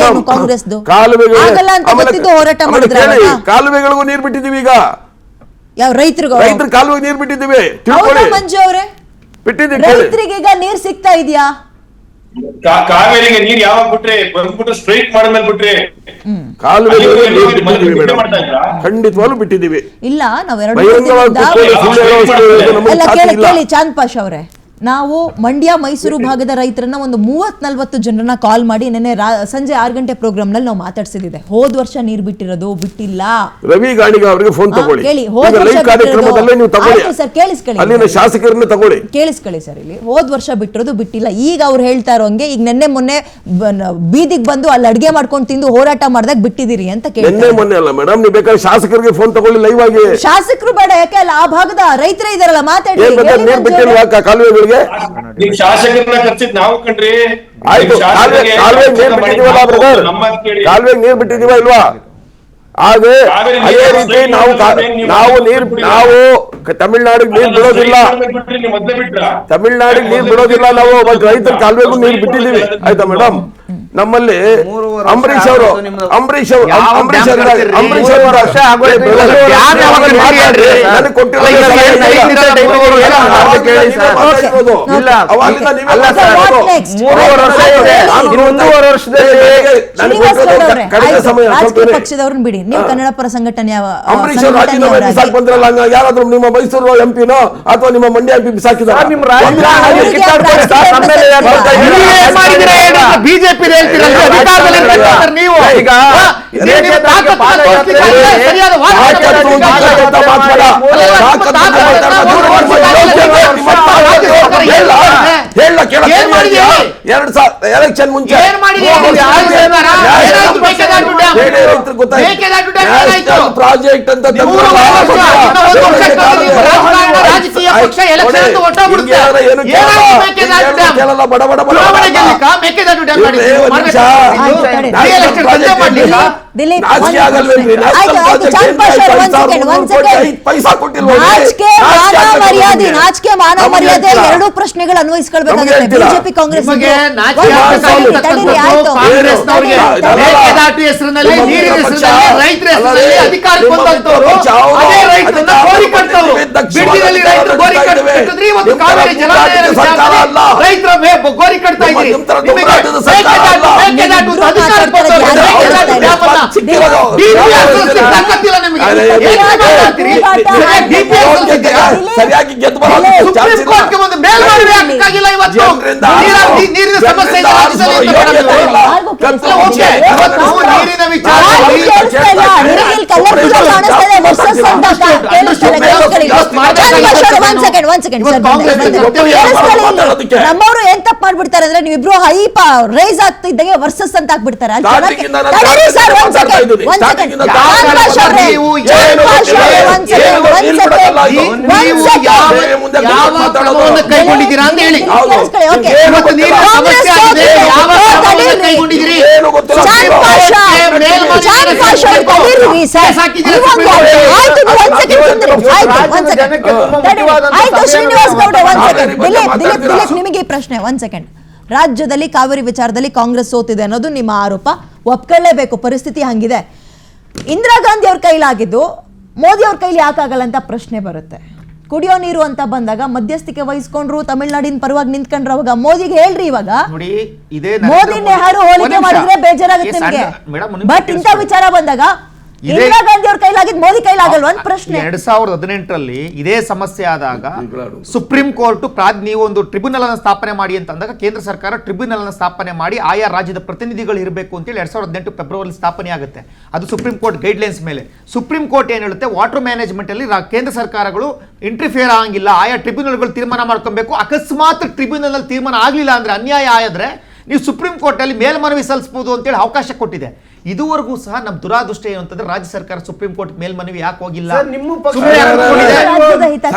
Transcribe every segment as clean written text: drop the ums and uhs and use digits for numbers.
ಏನು ಕಾಂಗ್ರೆಸ್ದು? ಆಗಲ್ಲ ಅಂತ ಗೊತ್ತಿದ್ದು ಹೋರಾಟ ಮಾಡಿದ್ರೆ ಕಾಲುವೆಗಳಿಗೂ ನೀರು ಬಿಟ್ಟಿದ್ದೀವಿ. ಈಗ ಯಾವ ರೈತರ ಕಾಲುವೆಗೆ ನೀರು ಬಿಟ್ಟಿದ್ದೀವಿ. ಮಂಜು ಅವರೇ, ರೈತರಿಗೆ ಈಗ ನೀರ್ ಸಿಗ್ತಾ ಇದೆಯಾ? ಕಾವೇರಿಗೆ ನೀರ್ ಯಾವಾಗ ಬಿಟ್ರೆ ಬಂದ್ಬಿಟ್ಟು ಸ್ಟ್ರೈಟ್ ಮಾಡಿದ್ಮೇಲೆ ಬಿಟ್ರೆ ಖಂಡಿತವಾಗ್ಲೂ ಬಿಟ್ಟಿದ್ದೀವಿ. ಇಲ್ಲ, ನಾವ್ ಕೇಳಿ ಚಾಂದ್ ಪಾಷಾ ಅವರೇ, ನಾವು ಮಂಡ್ಯ ಮೈಸೂರು ಭಾಗದ ರೈತರನ್ನ ಒಂದು 30-40 ಜನರನ್ನ ಕಾಲ್ ಮಾಡಿ ನೆನ್ನೆ ಸಂಜೆ 6 ಗಂಟೆ ಪ್ರೋಗ್ರಾಮ್ ನಲ್ಲಿ ನಾವು ಮಾತಾಡ್ಸಿದ್ದೆ. ಹೋದ ವರ್ಷ ನೀರ್ ಬಿಟ್ಟಿರೋದು ಬಿಟ್ಟಿಲ್ಲ. ರವಿ ಗಾಣಿಗ ಅವರಿಗೆ ಫೋನ್ ತಗೊಳ್ಳಿ, ಶಾಸಕರನ್ನ ತಗೊಳ್ಳಿ, ಕೇಳಿಸ್ಕೊಳ್ಳಿ ಸರ್. ಇಲ್ಲಿ ಹೋದ ವರ್ಷ ಬಿಟ್ಟಿರೋದು ಬಿಟ್ಟಿಲ್ಲ. ಈಗ ಅವ್ರು ಹೇಳ್ತಾ ಇರೋಂಗೆ ಈಗ ನೆನ್ನೆ ಮೊನ್ನೆ ಬೀದಿಗೆ ಬಂದು ಅಲ್ಲಿ ಅಡ್ಗೆ ಮಾಡ್ಕೊಂಡು ತಿಂದು ಹೋರಾಟ ಮಾಡಿದಾಗ ಬಿಟ್ಟಿದ್ದೀರಿ ಅಂತ ಕೇಳಿ. ಮೊನ್ನೆ ಅಲ್ಲ ಮೇಡಮ್, ನೀವು ಬೇಕಾದ್ರೆ ಶಾಸಕರಿಗೆ ಫೋನ್ ತಗೊಳ್ಳಿ ಲೈವ್ ಆಗಿ. ಶಾಸಕರು ಬೇಡ, ಯಾಕೆ ಅಲ್ಲ ಆ ಭಾಗದ ರೈತರೇ ಇದಾರಲ್ಲ, ಮಾತಾಡಿ. ಶಾಸಕರನ್ನ ಕರ್ಸಿದ್ ನಾವು ಕಣ್ರಿ. ಕಾಲುವೆ ನೀರ್ ಬಿಟ್ಟಿದೀವ ಇಲ್ವಾ? ಹಾಗೆ ಅದೇ ರೀತಿ ನಾವು ತಮಿಳ್ನಾಡಿಗೆ ನೀರ್ ಬಿಡೋದಿಲ್ಲ. ತಮಿಳ್ನಾಡಿಗೆ ನೀರ್ ಬಿಡೋದಿಲ್ಲ ನಾವು. ರೈತರ ಕಾಲುವೆಗೂ ನೀರ್ ಬಿಟ್ಟಿದೀವಿ. ಆಯ್ತಾ ಮೇಡಮ್? ನಮ್ಮಲ್ಲಿ ಅಂಬರೀಶ್ ಅವರು ಪಕ್ಷದವ್ರನ್ನ ಬಿಡಿ, ನೀವು ಕನ್ನಡ ಪರ ಸಂಘಟನೆ ಬಂದ್ರಲ್ಲ, ಯಾರಾದ್ರೂ ನಿಮ್ಮ ಮೈಸೂರು ಎಂಪಿನೋ ಅಥವಾ ನಿಮ್ಮ ಮಂಡ್ಯ ಎಂಪಿ ಬಿಸಾಕಿದಾರ? ಬಿಜೆಪಿ ಎಲೆಕ್ಷನ್ ಮುಂಚೆ ಪ್ರಾಜೆಕ್ಟ್ ಅಂತ ಬಡ ಬಡ ನಾಚಿಕೆ ಮಾನ ಮರ್ಯಾದೆ ಎರಡೂ ಪ್ರಶ್ನೆಗಳು ಅನ್ವಯಿಸ್ಕೊಳ್ಬೇಕಾಗುತ್ತೆ ಬಿಜೆಪಿ ಕಾಂಗ್ರೆಸ್. ಸರಿಯಾಗಿ ಗೆದ್ದು ನಮ್ಮವರು ಏನ್ ತಪ್ಪು ಮಾಡ್ಬಿಡ್ತಾರೆ ಅಂದ್ರೆ ನೀವಿಬ್ರು ಹೈಪ್ ರೈಸ್ ಆಗ್ತಿದ್ದಂಗೆ ವರ್ಸಸ್ ಅಂತ ಹಾಕ್ಬಿಡ್ತಾರೆ. ಕೈಗೊಂಡಿದ್ದೀರಾ ಅಂತ ಹೇಳಿ ನಿಮಗೆ ಈ ಪ್ರಶ್ನೆ. 1 ಸೆಕೆಂಡ್. ರಾಜ್ಯದಲ್ಲಿ ಕಾವೇರಿ ವಿಚಾರದಲ್ಲಿ ಕಾಂಗ್ರೆಸ್ ಸೋತಿದೆ ಅನ್ನೋದು ನಿಮ್ಮ ಆರೋಪ, ಒಪ್ಕೊಳ್ಳೇಬೇಕು. ಪರಿಸ್ಥಿತಿ ಹಂಗಿದೆ. ಇಂದಿರಾ ಗಾಂಧಿ ಅವ್ರ ಕೈಲಾಗಿದ್ದು ಮೋದಿ ಅವ್ರ ಕೈಲಿ ಯಾಕಾಗಲ್ಲ ಅಂತ ಪ್ರಶ್ನೆ ಬರುತ್ತೆ. ಕುಡಿಯೋ ನೀರು ಅಂತ ಬಂದಾಗ ಮಧ್ಯಸ್ಥಿಕೆ ವಹಿಸ್ಕೊಂಡ್ರು, ತಮಿಳ್ನಾಡಿನ ಪರವಾಗಿ ನಿಂತ್ಕೊಂಡ್ರು. ಅವಾಗ ಮೋದಿಗೆ ಹೇಳ್ರಿ, ಇವಾಗ ಮೋದಿ ನೆಹರು ಹೋಲಿಕೆ ಮಾಡಿದ್ರೆ ಬೇಜಾರಾಗುತ್ತೆ ನಿಮಗೆ. ಬಟ್ ಇಂಥ ವಿಚಾರ ಬಂದಾಗ ಇಂದಿರಾ ಗಾಂಧಿ ಅವ್ರ ಕೈಲಾಗಿದ್ದು ಮೋದಿ ಕೈಲಾಗಲ್ವ ಅಂತ ಪ್ರಶ್ನೆ. 2018ರಲ್ಲಿ ಇದೇ ಸಮಸ್ಯೆ ಆದಾಗ ಸುಪ್ರೀಂ ಕೋರ್ಟ್ ನೀವು ಒಂದು ಟ್ರಿಬ್ಯುನಲ್ ಅನ್ನು ಸ್ಥಾಪನೆ ಮಾಡಿ ಅಂತ ಅಂದಾಗ ಕೇಂದ್ರ ಸರ್ಕಾರ ಟ್ರಿಬ್ಯುನಲ್ ಅನ್ನು ಸ್ಥಾಪನೆ ಮಾಡಿ ಆಯಾ ರಾಜ್ಯದ ಪ್ರತಿನಿಧಿಗಳು ಇರಬೇಕು ಅಂತೇಳಿ 2018 ಫೆಬ್ರವರಿ ಸ್ಥಾಪನೆ ಆಗುತ್ತೆ. ಅದು ಸುಪ್ರೀಂ ಕೋರ್ಟ್ ಗೈಡ್ಲೈನ್ಸ್ ಮೇಲೆ. ಸುಪ್ರೀಂ ಕೋರ್ಟ್ ಏನ್ ಹೇಳುತ್ತೆ, ವಾಟರ್ ಮ್ಯಾನೇಜ್ಮೆಂಟ್ ಅಲ್ಲಿ ಕೇಂದ್ರ ಸರ್ಕಾರಗಳು ಇಂಟರ್ಫಿಯರ್ ಆಗಂಗಿಲ್ಲ, ಆಯಾ ಟ್ರಿಬ್ಯುನಲ್ಗಳು ತೀರ್ಮಾನ ಮಾಡ್ಕೊಬೇಕು. ಅಕಸ್ಮಾತ್ ಟ್ರಿಬ್ಯುನಲ್ ಅಲ್ಲಿ ತೀರ್ಮಾನ ಆಗಲಿಲ್ಲ ಅಂದ್ರೆ, ಅನ್ಯಾಯ ಆದ್ರೆ ನೀವು ಸುಪ್ರೀಂ ಕೋರ್ಟ್ ಅಲ್ಲಿ ಮೇಲ್ಮನವಿ ಸಲ್ಲಿಸಬಹುದು ಅಂತೇಳಿ ಅವಕಾಶ ಕೊಟ್ಟಿದೆ. ಇದುವರೆಗೂ ಸಹ ನಮ್ಮ ದುರಾದೃಷ್ಟ ಏನು ಅಂತಂದ್ರೆ ರಾಜ್ಯ ಸರ್ಕಾರ ಸುಪ್ರೀಂ ಕೋರ್ಟ್ ಮೇಲ್ಮನವಿ ಯಾಕೆ ಹೋಗಿಲ್ಲ?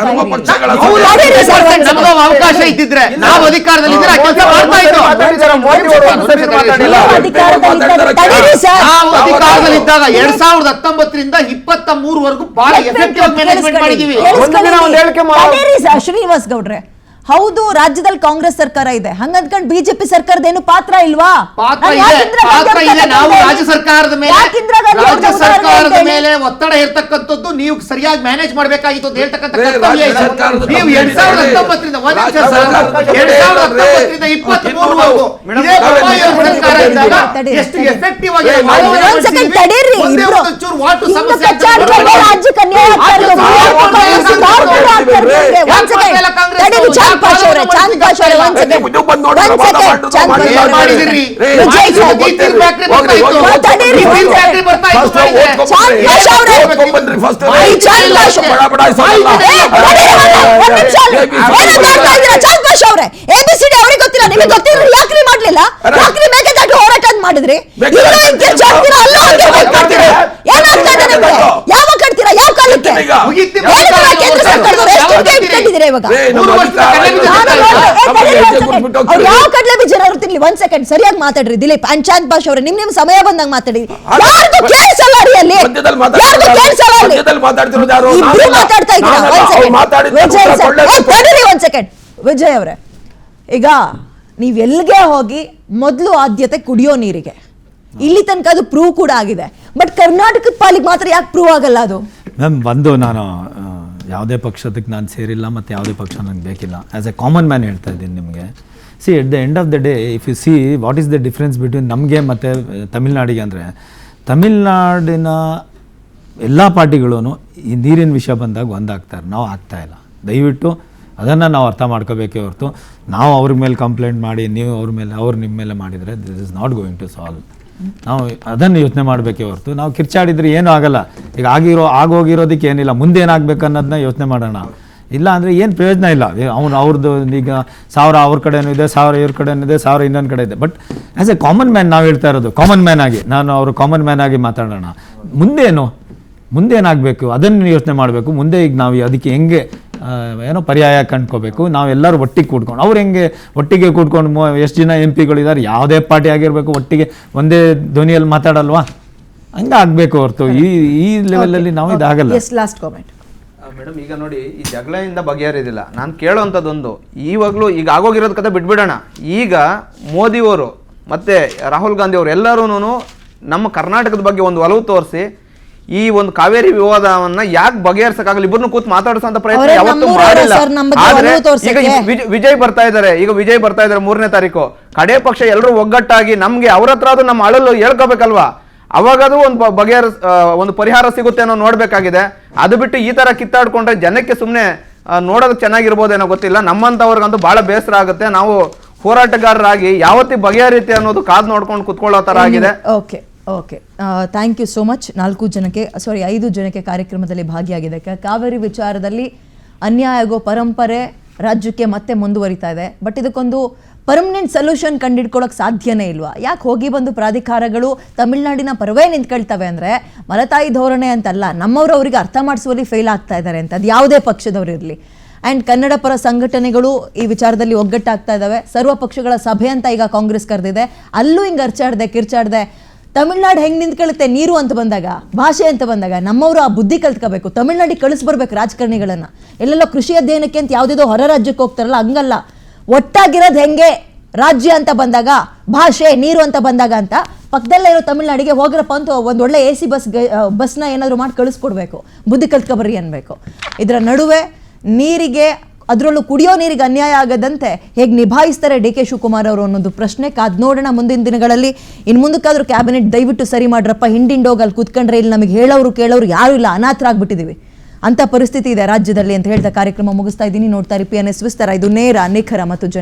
ಅವಕಾಶ ಇದ್ದಿದ್ರೆ ನಾವು ಅಧಿಕಾರದಲ್ಲಿದ್ದರೆ ಅಧಿಕಾರದಲ್ಲಿದ್ದಾಗ 2019ರಿಂದ 23ವರೆಗೂ ಬಹಳ ಎಫೆಕ್ಟಿವ್ ಮ್ಯಾನೇಜ್ಮೆಂಟ್ ಮಾಡಿದೀವಿ. ಶ್ರೀನಿವಾಸ್ ಗೌಡ್ರೆ, ಹೌದು, ರಾಜ್ಯದಲ್ಲಿ ಕಾಂಗ್ರೆಸ್ ಸರ್ಕಾರ ಇದೆ, ಹಂಗಂದ್ಕೊಂಡು ಬಿಜೆಪಿ ಸರ್ಕಾರದ ಏನು ಪಾತ್ರ ಇಲ್ವಾ? ಪಾತ್ರ ನಾನು ಇದೆ, ಯಾಕೆ ಇಂದಿರಾ ಗಾಂಧಿ ಪಾತ್ರ ಅವ್ರ ಇದೆ. ನಾವು ಕಥೆ ರಾಜ್ಯ ಸರ್ಕಾರದ ಮೇಲೆ ಯಾಕೆ ಇಂದಿರಾ ಗಾಂಧಿ ಅವ್ರ ರಾಜ್ಯ ಉದಾಹರಣೆ ಸರ್ಕಾರದ ಹೇಳ್ತೇನೆ? ಮೇಲೆ ಒತ್ತಡ ಇರ್ತಕ್ಕಂಥದ್ದು ನೀವು ಸರಿಯಾಗಿ ಮ್ಯಾನೇಜ್ ಮಾಡಬೇಕಾಗಿತ್ತು ಅಂತ ಹೇಳ್ತಕ್ಕಂಥ ರೇ, ಕರ್ತವ್ಯ ರಾಜ್ಯ ಇದೆ. ಸರ್ಕಾರದ ನೀವು ತಪ್ಪು 2019ರಿಂದ ಒಂದ್ ನಿಮಿಷ ಸರ್, ರಾಜ್ಯ 2019ರಿಂದ 23 ಇದೇ ಬೊಮ್ಮಾಯಿ ಅವ್ರ ಸರ್ಕಾರ ಇದ್ದಾಗ ಎಷ್ಟು ಎಫೆಕ್ಟಿವ್ ಆಗಿ ರೇ, ನಾವು ಒಂದ್ ಸೆಕೆಂಡ್ ತಡೀರಿ, ಒಂದೇ ಇಬ್ರು. ಒಂದು ಚೂರು ವಾಟು ಹಿಂದೆ ಸಮಸ್ಯೆ ಕಚ್ಚಾಡಿದ್ರೆ ರಾಜ್ಯಕ್ಕೆ ಅನ್ಯಾಯ ಆಗ್ತಾ ಇರೋದು. ಒಂದ್ ಸೆಕೆಂಡ್ ತಡೀರಿ, ಚಾಂದ್ ಪಾಷ್ ಅವರೇ, ಚಾಂದ್ ಪಾಷ್ ಅವರೇ, ಒಂದ್ ಸೆಕೆಂಡ್. ನೀವು ಬಂದು ನೋಡಿ, ಒಂದ್ ವಾದ ಸೆಕೆಂಡ್, ಮಾಡೋದು ಚಾಂದ್ ಪಾಷ್ ಮಾಡಿಲ್ಲ ಅವರೇ. ಮಾಡಿದಿರಿ. ವಿಜಯ್ ಸರ್, ದೀಪಿರ್ ಫ್ಯಾಕ್ಟರಿ ಬರ್ತಾ ಇತ್ತು. ಹೋಗ್ರಿ, ತಡೀರಿ, ದೀಪಿರ್ ಒಂದ್ ಫ್ಯಾಕ್ಟರಿ ಬರ್ತಾ ಇತ್ತು. ಫಸ್ಟ್ ಓದ್ಕೊಂಡ್ ಚಾಂದ್ ಪಾಷ್ ಅವರೇ. ಓದ್ಕೊಂಡ್ಬನ್ರಿ ಫಸ್ಟ್. ಈ ಚಾಂದ್ ಪಾಷ್ ಬಡ ಬಡ ಇಸೋದಲ್ಲ. ಒಂದ್ ನಿಮಿಷ ಅಲ್ಲಿ. ಏನಂತ ಹೇಳ್ತಾ ಇದ್ದೀರಾ ಚಾಂದ್ ಪಾಷ್ ಅವರೇ? ABCD ಅವ್ರಿಗೆ ಗೊತ್ತಿಲ್ಲ, ನಿಮಗೆ ಗೊತ್ತಿಲ್ಲ, ಯಾಕ್ರಿ ಮಾಡ್ಲಿಲ್ಲ? ಯಾಕ್ರಿ ಮೇಕೆದಾಟು ಹೋರಾಟ ಅಂತ ಮಾಡಿದ್ರಿ? ಇಲ್ಲೂ ಹಿಂಗ್ ಕಿರ್ಚಾಡ್ತೀರಾ, ಅಲ್ಲೂ ಹಂಗೆ ಮಾತಾಡ್ತೀರಾ? ಏನಾಗ್ತಾ ಇದೆ ನಿಮ್ಗೆ? ಯಾವಾಗ ಕಟ್ತೀರಾ? ಯಾವ ಕಾಲಕ್ಕೆ? ಮುಗೀತಿ. ಹೇಳಿದ್ರಲ್ಲ ಕೇಂದ್ರ ಸರ್ಕಾರದವ್ರು ಎಷ್ಟು ಹಿಂದೆ ಇಟ್ಕೊಂಡಿದ್ದೀರಾ ಇವಾಗ? ರೇ, ನಮ್ಮ ಮೂರು ವರ್ಷದ ಅಧಿಕಾರ ಕಡಿಮೆ ಇದೆ. ನಾನು ನೋಡಿ, ನಮಗೆ ತಡೀರಿ, ಹೆಜ್ಜೆ ಒಂದ್ ಕೊಟ್ಬಿಟ್ಟು ಸೆಕೆಂಡ್. ಅವ್ರು ಹೋಗ್ತೀರಿ. ಯಾವ ಕಡ್ಲೆ ಬೀಜ ಇರ್ತಿರ್ಲಿ, ಒಂದ್ ಸೆಕೆಂಡ್ ಸರಿಯಾಗಿ ಮಾತಾಡ್ರಿ ದಿಲೀಪ್ ಅಂಡ್ ಚಾಂದ್ ಪಾಷ್ ಅವರೇ. ನಿಮ್ ಸಮಯ ಬಂದಾಗ ಮಾತಾಡಿ. ಯಾರ್ದು ಕೇಳಿಸಲ್ಲ ರೀ ಅಲ್ಲಿ, ಮಧ್ಯದಲ್ಲಿ ಯಾರ್ದು ಕೇಳಿಸಲ್ಲ ಅಲ್ಲಿ. ಮಧ್ಯದಲ್ಲಿ ಮಾತಾಡ್ತಿರೋದು ಯಾರು? ಇಬ್ರು ನಾನಲ್ಲ. ಮಾತಾಡ್ತಾ ಇದ್ದೀರಾ? ನಾನಲ್ಲ. ಒಂದ್ ಅವ್ರು ಸೆಕೆಂಡ್. ಮಾತಾಡಿದ್ದು ವಿಜಯ್ ಉತ್ತರ ಸರ್, ಕೊಡ್ಲೇಬೇಕು. ತಡೀರಿ ಒಂದ್ ಸೆಕೆಂಡ್. ವಿಜಯ್ ಅವರೇ, ಈಗ ನೀವ್ ಎಲ್ಗೆ ಹೋಗಿ ಮೊದಲು ಆದ್ಯತೆ ಕುಡಿಯೋ ನೀರಿಗೆ, ಇಲ್ಲಿ ತನಕ ಅದು ಪ್ರೂವ್ ಕೂಡ ಆಗಿದೆ. ಬಟ್ ಕರ್ನಾಟಕದ ಪಾಲಿಗೆ ಮಾತ್ರ ಯಾಕೆ ಪ್ರೂವ್ ಆಗಲ್ಲ ಅದು? ಮ್ಯಾಮ್, ನಾನು ಯಾವುದೇ ಪಕ್ಷದಕ್ಕೆ ನಾನು ಸೇರಿಲ್ಲ ಮತ್ತು ಯಾವುದೇ ಪಕ್ಷ ನನಗೆ ಬೇಕಿಲ್ಲ. ಆ್ಯಸ್ ಎ ಕಾಮನ್ ಮ್ಯಾನ್ ಹೇಳ್ತಾ ಇದ್ದೀನಿ ನಿಮಗೆ. C, at the end of the day if U see what is the difference between ನಮಗೆ ಮತ್ತು ತಮಿಳ್ನಾಡಿಗೆ ಅಂದರೆ, ತಮಿಳ್ನಾಡಿನ ಎಲ್ಲ ಪಾರ್ಟಿಗಳೂ ಈ ನೀರಿನ ವಿಷಯ ಬಂದಾಗ ಒಂದಾಗ್ತಾರೆ, ನಾವು ಆಗ್ತಾಯಿಲ್ಲ. ದಯವಿಟ್ಟು ಅದನ್ನು ನಾವು ಅರ್ಥ ಮಾಡ್ಕೋಬೇಕೇ ಹೊರತು ನಾವು ಅವ್ರ ಮೇಲೆ ಕಂಪ್ಲೇಂಟ್ ಮಾಡಿ ನೀವು ಅವ್ರ ಮೇಲೆ ಅವ್ರು ನಿಮ್ಮ ಮೇಲೆ ಮಾಡಿದರೆ this is not going to solve. ನಾವು ಅದನ್ನು ಯೋಚನೆ ಮಾಡಬೇಕೇ ಹೊರತು ನಾವು ಕಿರ್ಚಾಡಿದ್ರೆ ಏನೂ ಆಗಲ್ಲ. ಈಗ ಆಗೋಗಿರೋದಕ್ಕೆ ಏನಿಲ್ಲ, ಮುಂದೆ ಏನಾಗಬೇಕು ಅನ್ನೋದನ್ನ ಯೋಚನೆ ಮಾಡೋಣ. ಇಲ್ಲ ಅಂದರೆ ಏನು ಪ್ರಯೋಜನ ಇಲ್ಲ. ಅವ್ರದ್ದು ಈಗ 1000 ಅವ್ರ ಕಡೆನೂ ಇದೆ, 1000 ಇವ್ರ ಕಡೆನೂ ಇದೆ, 1000 ಇನ್ನೊಂದು ಕಡೆ ಇದೆ. But as A common man ನಾವು ಹೇಳ್ತಾ ಇರೋದು, ಕಾಮನ್ ಮ್ಯಾನ್ ಆಗಿ ನಾನು ಅವರು ಕಾಮನ್ ಮ್ಯಾನ್ ಆಗಿ ಮಾತಾಡೋಣ. ಮುಂದೆ ಏನಾಗಬೇಕು ಅದನ್ನು ಯೋಚನೆ ಮಾಡಬೇಕು. ಮುಂದೆ ಈಗ ನಾವು ಅದಕ್ಕೆ ಹೆಂಗೆ ಏನೋ ಪರ್ಯಾಯ ಕಂಡ್ಕೋಬೇಕು. ನಾವೆಲ್ಲರೂ ಒಟ್ಟಿಗೆ ಕೂಡ್ಕೊಂಡು, ಅವ್ರು ಹೆಂಗೆ ಒಟ್ಟಿಗೆ ಕೂಡ್ಕೊಂಡು ಎಷ್ಟು ಜನ MP ಗಳಿದ್ದಾರೆ, ಯಾವುದೇ ಪಾರ್ಟಿ ಆಗಿರಬೇಕು, ಒಟ್ಟಿಗೆ ಒಂದೇ ಧ್ವನಿಯಲ್ಲಿ ಮಾತಾಡಲ್ವಾ? ಹಂಗೆ ಆಗಬೇಕು ಹೊರತು ಈ ಲೆವೆಲಲ್ಲಿ ನಾವು ಇದಾಗಲ್ಲ. S, last comment. ಮೇಡಮ್, ಈಗ ನೋಡಿ, ಈ ಜಗಳದಿಂದ ಬಗೆಹರಿದಿಲ್ಲ. ನಾನು ಕೇಳೋವಂಥದ್ದೊಂದು, ಈವಾಗಲೂ ಈಗ ಆಗೋಗಿರೋದ್ ಕತೆ ಬಿಟ್ಬಿಡೋಣ. ಈಗ ಮೋದಿಯವರು ಮತ್ತೆ ರಾಹುಲ್ ಗಾಂಧಿ ಅವರು ಎಲ್ಲರೂ ನಮ್ಮ ಕರ್ನಾಟಕದ ಬಗ್ಗೆ ಒಂದು ಒಲವು ತೋರಿಸಿ ಈ ಒಂದು ಕಾವೇರಿ ವಿವಾದವನ್ನ ಯಾಕೆ ಬಗೆಹರಿಸಕ್ಕಾಗಲ್ಲ, ಇಬ್ಬರನ್ನು ಕೂತ್ ಮಾತಾಡಿಸೋ ಪ್ರಯತ್ನ ಯಾವತ್ತೂ ಮಾಡಿಲ್ಲ. ಆದ್ರೆ ಈಗ ವಿಜಯ್ ಬರ್ತಾ ಇದ್ದಾರೆ 3ನೇ ತಾರೀಕು. ಕಡೆ ಪಕ್ಷ ಎಲ್ಲರೂ ಒಗ್ಗಟ್ಟಾಗಿ ನಮ್ಗೆ ಅವ್ರ ಹತ್ರ ಅದು ನಮ್ಮ ಅಳಲು ಹೇಳ್ಕೋಬೇಕಲ್ವಾ? ಅವಾಗದು ಒಂದು ಪರಿಹಾರ ಸಿಗುತ್ತೆ ಅನ್ನೋ ನೋಡ್ಬೇಕಾಗಿದೆ. ಅದು ಬಿಟ್ಟು ಈ ತರ ಕಿತ್ತಾಡ್ಕೊಂಡ್ರೆ ಜನಕ್ಕೆ ಸುಮ್ಮನೆ ನೋಡೋದಕ್ಕೆ ಚೆನ್ನಾಗಿರ್ಬೋದೇನೋ ಗೊತ್ತಿಲ್ಲ. ನಮ್ಮಂತವ್ರಿಗಂತೂ ಬಹಳ ಬೇಸರ ಆಗುತ್ತೆ. ನಾವು ಹೋರಾಟಗಾರರಾಗಿ ಯಾವತ್ತಿ ಬಗೆಹರಿತೆ ಅನ್ನೋದು ಕಾದ್ ನೋಡ್ಕೊಂಡು ಕುತ್ಕೊಳ್ಳೋ ತರ ಆಗಿದೆ. Okay, thank you so much. 5 ಜನಕ್ಕೆ ಕಾರ್ಯಕ್ರಮದಲ್ಲಿ ಭಾಗಿಯಾಗಿದ್ದಕ್ಕೆ. ಕಾವೇರಿ ವಿಚಾರದಲ್ಲಿ ಅನ್ಯಾಯ ಆಗೋ ಪರಂಪರೆ ರಾಜ್ಯಕ್ಕೆ ಮತ್ತೆ ಮುಂದುವರಿತಾ ಇದೆ. ಬಟ್ ಇದಕ್ಕೊಂದು ಪರ್ಮನೆಂಟ್ ಸೊಲ್ಯೂಷನ್ ಕಂಡಿಡ್ಕೊಳ್ಳೋಕೆ ಸಾಧ್ಯನೇ ಇಲ್ವಾ? ಯಾಕೆ ಹೋಗಿ ಬಂದು ಪ್ರಾಧಿಕಾರಗಳು ತಮಿಳ್ನಾಡಿನ ಪರವೇ ನಿಂತ್ಕೊಳ್ತವೆ ಅಂದರೆ, ಮಲತಾಯಿ ಧೋರಣೆ ಅಂತಲ್ಲ, ನಮ್ಮವರು ಅವರಿಗೆ ಅರ್ಥ ಮಾಡಿಸುವಲ್ಲಿ ಫೇಲ್ ಆಗ್ತಾ ಇದ್ದಾರೆ ಅಂತ. ಅದು ಯಾವುದೇ ಪಕ್ಷದವರು ಇರಲಿ. ಆ್ಯಂಡ್ ಕನ್ನಡ ಪರ ಸಂಘಟನೆಗಳು ಈ ವಿಚಾರದಲ್ಲಿ ಒಗ್ಗಟ್ಟಾಗ್ತಾ ಇದ್ದಾವೆ. ಸರ್ವ ಪಕ್ಷಗಳ ಸಭೆ ಅಂತ ಈಗ ಕಾಂಗ್ರೆಸ್ ಕರೆದಿದೆ. ಅಲ್ಲೂ ಹಿಂಗೆ ಕಿರ್ಚಾಡ್ದೆ ತಮಿಳ್ನಾಡು ಹೆಂಗೆ ನಿಂತ್ಕೊಳ್ಳುತ್ತೆ ನೀರು ಅಂತ ಬಂದಾಗ, ಭಾಷೆ ಅಂತ ಬಂದಾಗ ನಮ್ಮವರು ಆ ಬುದ್ಧಿ ಕಲ್ತ್ಕೋಬೇಕು. ತಮಿಳ್ನಾಡಿಗೆ ಕಳಿಸ್ಬರ್ಬೇಕು ರಾಜಕಾರಣಿಗಳನ್ನ. ಎಲ್ಲೆಲ್ಲೋ ಕೃಷಿ ಅಧ್ಯಯನಕ್ಕೆ ಅಂತ ಯಾವುದೇದೋ ಹೊರ ರಾಜ್ಯಕ್ಕೆ ಹೋಗ್ತಾರಲ್ಲ, ಹಂಗಲ್ಲ. ಒಟ್ಟಾಗಿರೋದು ಹೆಂಗೆ ರಾಜ್ಯ ಅಂತ ಬಂದಾಗ, ಭಾಷೆ ನೀರು ಅಂತ ಬಂದಾಗ ಅಂತ ಪಕ್ಕದಲ್ಲೇ ಇರೋ ತಮಿಳ್ನಾಡಿಗೆ ಹೋಗ್ರಪ್ಪ ಅಂತ ಒಂದು ಒಳ್ಳೆ AC ಬಸ್ನ ಏನಾದರೂ ಮಾಡಿ ಕಳಿಸ್ಕೊಡ್ಬೇಕು. ಬುದ್ಧಿ ಕಲ್ತ್ಕೊಬರ್ರಿ ಅನ್ಬೇಕು. ಇದರ ನಡುವೆ ನೀರಿಗೆ, ಅದರಲ್ಲೂ ಕುಡಿಯೋ ನೀರಿಗೆ ಅನ್ಯಾಯ ಆಗದಂತೆ ಹೇಗೆ ನಿಭಾಯಿಸ್ತಾರೆ DK ಶಿವಕುಮಾರ್ ಅವರು ಅನ್ನೋದು ಪ್ರಶ್ನೆ. ಕಾದ್ ನೋಡೋಣ ಮುಂದಿನ ದಿನಗಳಲ್ಲಿ. ಇನ್ನು ಮುಂದಕ್ಕಾದ್ರೂ ಕ್ಯಾಬಿನೆಟ್ ದಯವಿಟ್ಟು ಸರಿ ಮಾಡ್ರಪ್ಪ. ಹಿಂಡಿಂಡೋಗಲ್ಲಿ ಕೂತ್ಕೊಂಡ್ರೆ ಇಲ್ಲಿ ನಮಗೆ ಹೇಳೋರು ಕೇಳೋರು ಯಾರು ಇಲ್ಲ, ಅನಾಥರಾಗ್ಬಿಟ್ಟಿದ್ದೀವಿ ಅಂತ ಪರಿಸ್ಥಿತಿ ಇದೆ ರಾಜ್ಯದಲ್ಲಿ ಅಂತ ಹೇಳ್ತಾ ಕಾರ್ಯಕ್ರಮ ಮುಗಿಸ್ತಾ ಇದ್ದೀನಿ. ನೋಡ್ತಾ ಇರಿ PNS ವಿಸ್ತಾರ. ಇದು ನೇರ, ನಿಖರ ಮತ್ತು ಜನ.